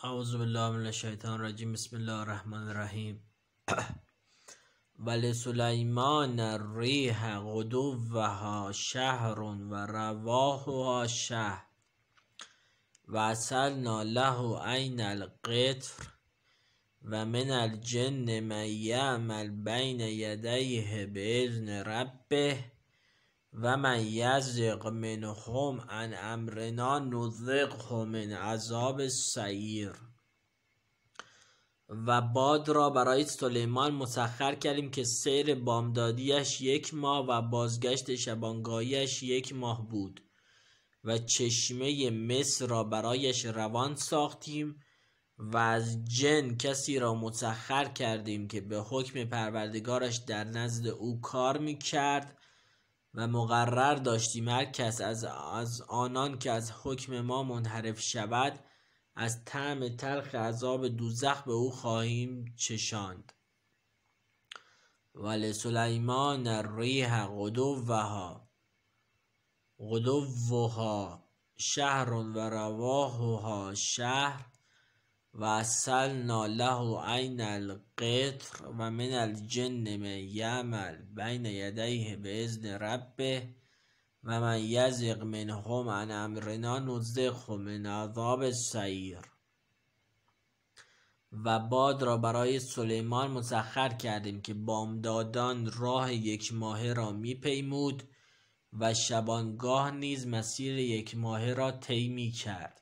اعوذ بالله من الشیطان الرجیم. بسم الله الرحمن الرحیم. ولسلیمان الریح غدوها شهر و رواحها شهر و اصلنا له عین القطر و من الجن من یعمل بین یدیه باذن ربه و من یزغ منهم عن امرنا نذقه من عذاب السعیر. و باد را برای سلیمان مسخر کردیم که سیر بامدادیش 1 ماه و بازگشت شبانگاهیش 1 ماه بود و چشمه مصر را برایش روان ساختیم و از جن کسی را مسخر کردیم که به حکم پروردگارش در نزد او کار میکرد و مقرر داشتیم هر کس از آنان که از حکم ما منحرف شود از طعم تلخ عذاب دوزخ به او خواهیم چشاند. ولسلیمان الریح غدوها شهر و رواحها شهر و اصلنا له عین القطر و من الجن من یعمل بین یدیه باذن ربه و من یزغ منهم عن امرنا نذقه من عذاب السعیر. و باد را برای سلیمان مسخر کردیم که بامدادان راه 1 ماهه را میپیمود و شبانگاه نیز مسیر 1 ماهه را طی میکرد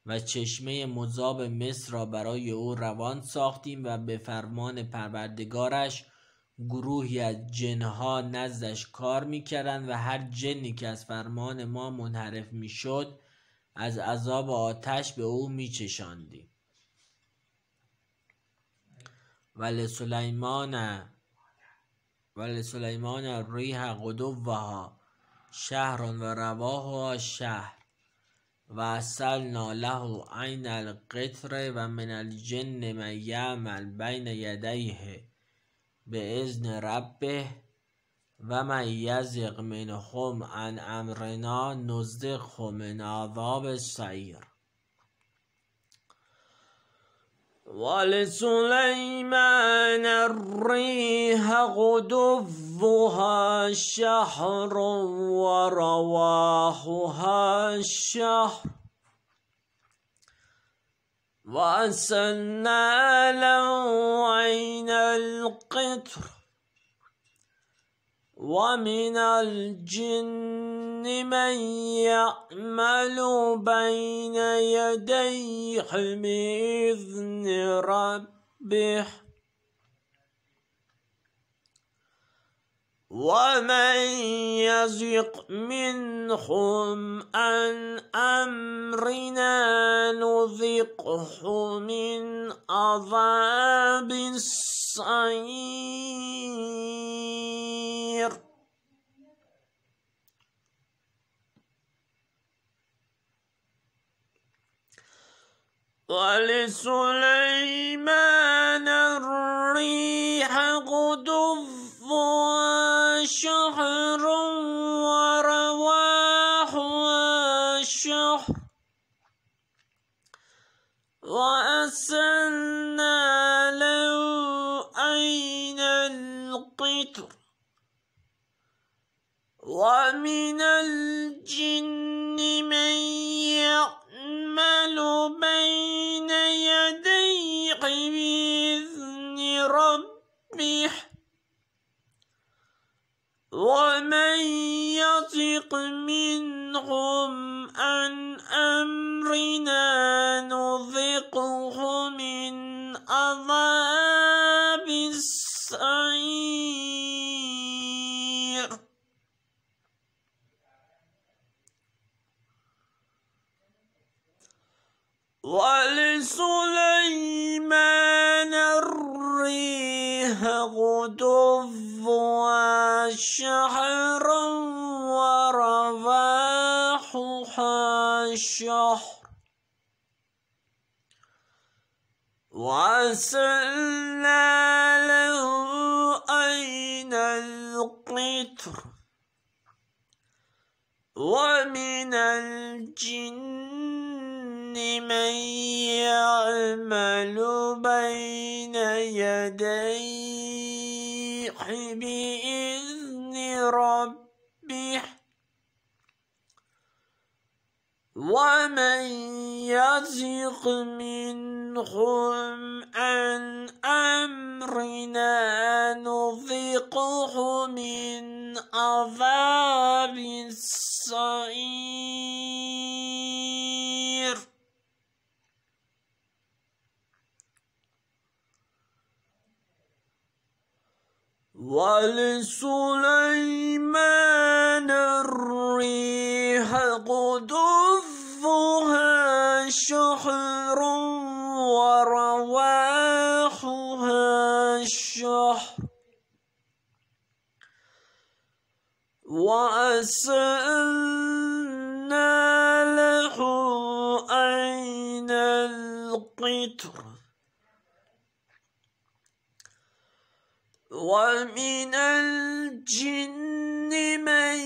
و چشمه مذاب مصر را برای او روان ساختیم و به فرمان پروردگارش گروهی از جنها نزدش کار میکردند و هر جنی که از فرمان ما منحرف میشد از عذاب آتش به او میچشاندیم. ولسلیمان الریح غدوها شهر و رواحها شهر و اصلنا له عین القطر و من الجن من یعمل بین یدیه باذن ربه و من یزغ منهم عن امرنا نذقه من عذاب السعیر. ولسلیمان الریح غدوها شهر و رواحها شهر و اصلنا له عین القطر و من الجن من یعمل بین یدیه باذن ربه و من یزغ منهم عن امرنا نذقه من عذاب السعیر. ولسلیمان الریح غدوها شهر و رواحها شهر و اصلنا له عین القطر و من الجن من یعمل بین یدیه باذن ربه و من یزغ منهم عن امرنا نذقه من عذاب السعیر. ولسلیمان الریح غدوها شهر و رواحها شهر و اصلنا له عین القطر و من الجن من يعمل بين يديه بإذن ربه ومن يزغ منهم عن أمرنا نذقه من عذاب السعير ولسليمان الريح غدوها شهر ورواحها شهر وأسلنا له عين القطر ومن الجن من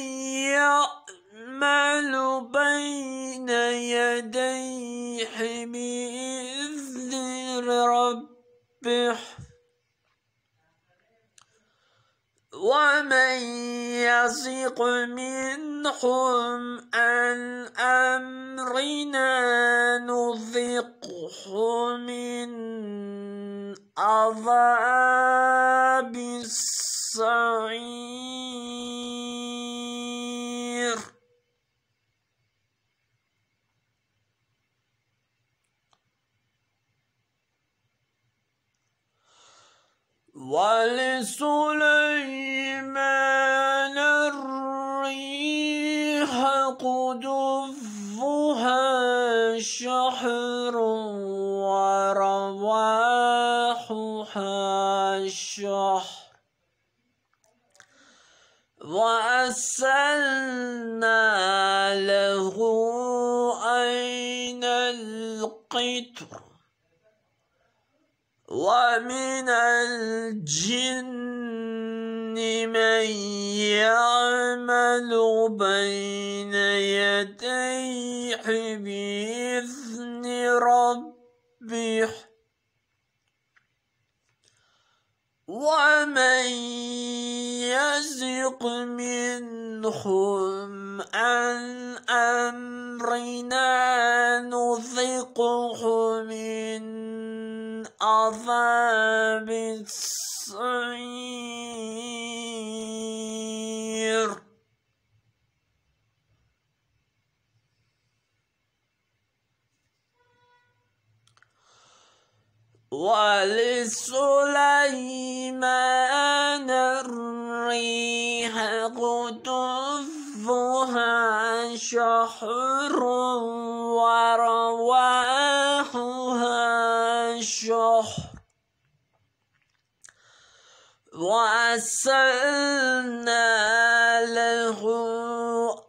يعمل بين يديه بإذن ربه ومن يزغ منهم عن أمرنا نذقه من عذاب السعير ولسليمان الريح غدوها شهر ورواحها شهر وأسلنا له عين القطر ومن الجن من يعمل بين يديه بإذن ربه ومن يزغ منهم عن أمرنا نذقه من عذاب السعير ولسليمان الريح غدوها شهر ورواحها شهر وأسلنا له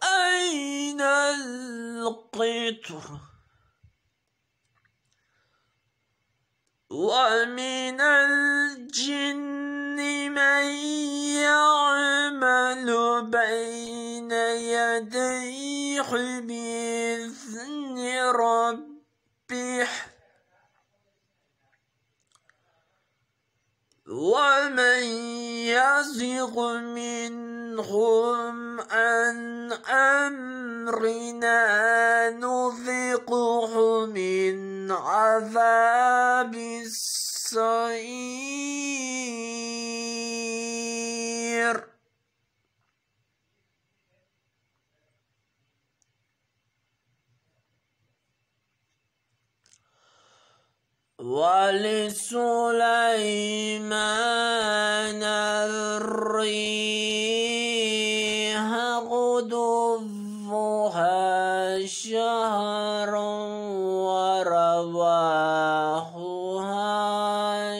عين القطر ومن الجن من يعمل بين يديه بإذن ربه ومن يزغ منهم عن أمرنا نذقه من عذاب السعير ولسليمان الريح غدوها شهر ورواحها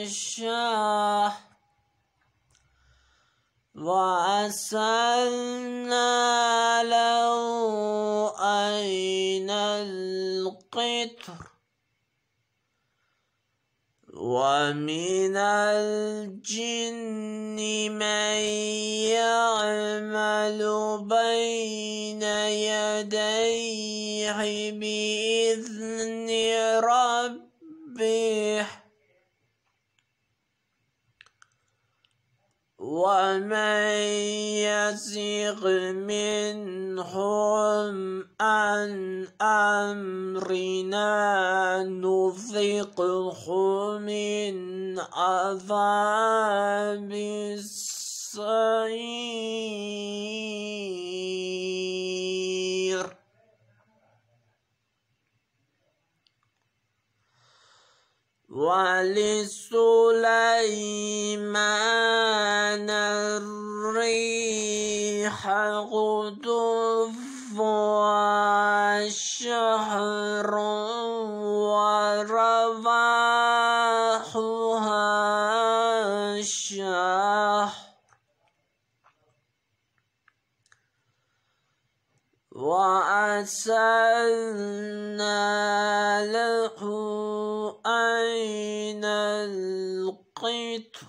شهر وأسلنا له عين القطر ومن الجن من يعمل بين يديه بإذن ربه ومن يزغ منهم عن أمرنا نذقه من عذاب السعير ولسليمان الريح غدوها شهر ورواحها شهر وأسلنا له عين القطر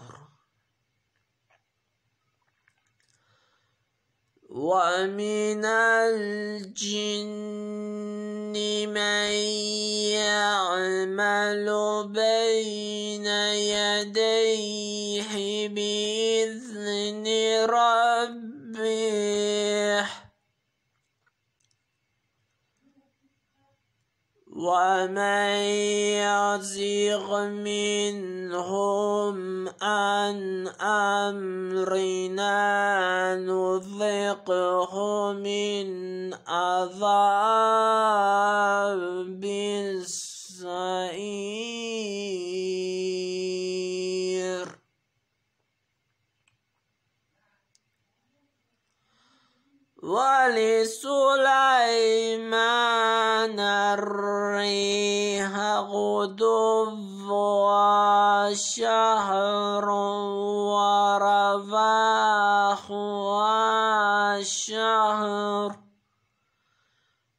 ومن الجن من يعمل بين يديه بإذن ربه ومن يزغ منهم عن أمرنا نذقه من عذاب السعير ولسليمان الريح غدوها شهر ورواحها شهر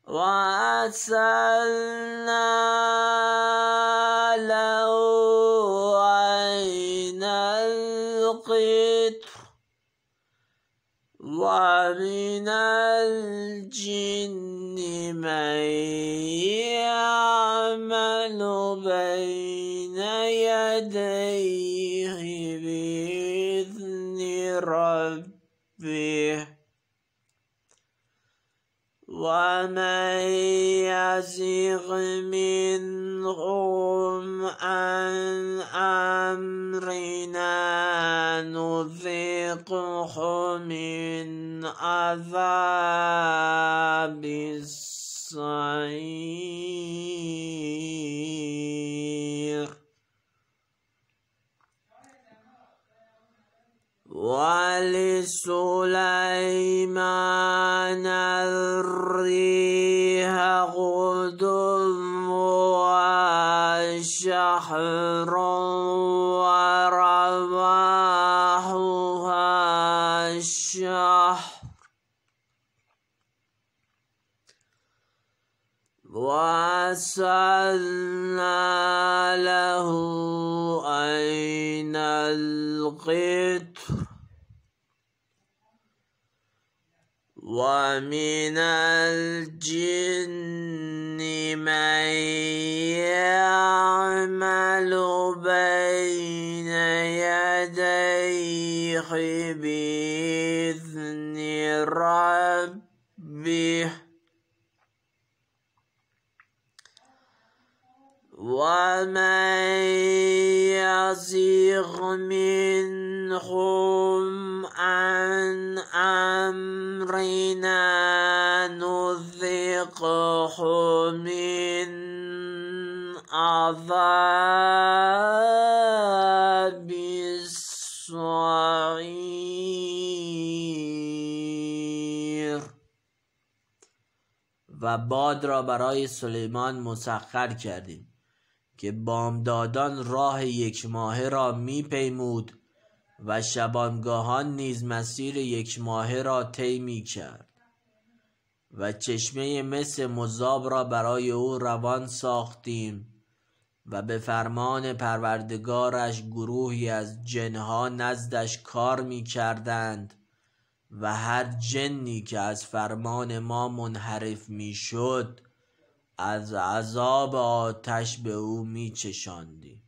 وأسلنا له عين القطر ومن الجن من يعمل بين يديه بإذن ربه ومن يزغ منهم عن أمرنا نذقه من عذاب السعير ولسليمان الريح غدوها شهر ورواحها شهر وأسلنا له عين القطر ومن الجن من يعمل بين يديه بإذن ربه ومن يزغ منهم عن أمرنا نذقه من عذاب السعير. و باد را برای سلیمان مسخر کردیم که بامدادان راه یک ماهه را می‌پیمود و شبانگاهان نیز مسیر یک ماهه را طی می‌کرد و چشمه مس مذاب را برای او روان ساختیم و به فرمان پروردگارش گروهی از جنها نزدش کار می کردند و هر جنی که از فرمان ما منحرف می شد از عذاب آتش به او می چشاندی.